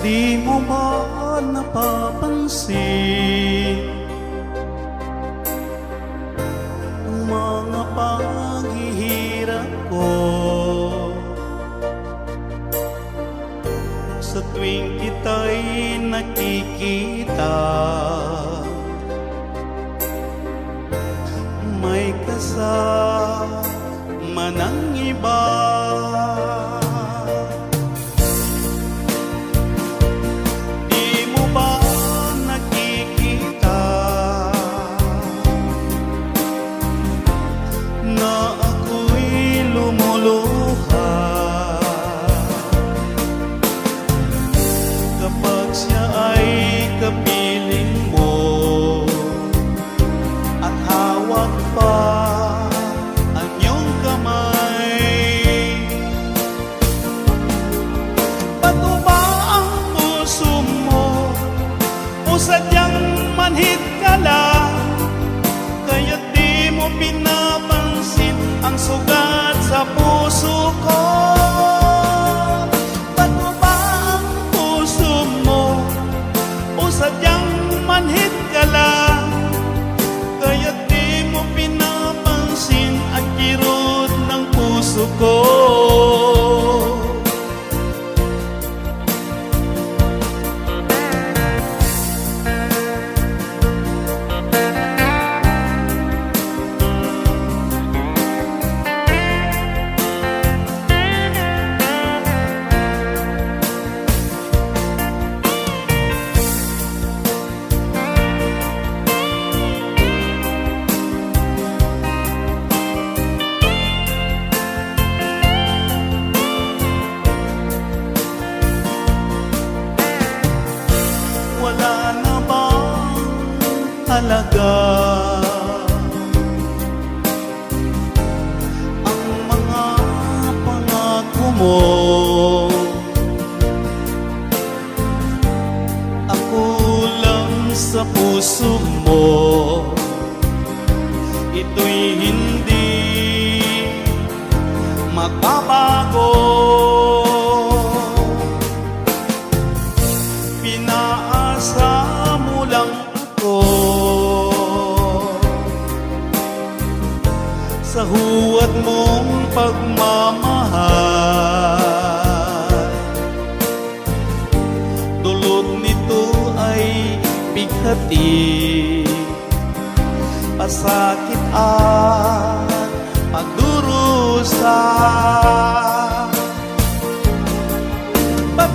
Di mo ba napapansin ang mga paghihirap ko sa tuwing kita'y nakikita? May kasama ng iba. Sadyang manhid ka lang, kaya't di mo pinapansin ang sugat sa puso ko. Ba't ba ang puso mo o sadyang manhid ka lang, kaya't di mo pinapansin ang kirot ng puso ko? Wala na bang halaga ang mga pangako mo? Ako lang sa puso mo, ito'y hindi magbabago. Pinaasa mo lang ako sa huwad mong pagmamahal. Dulot nito ay bighati, pasakit at pagdurusa. Ba't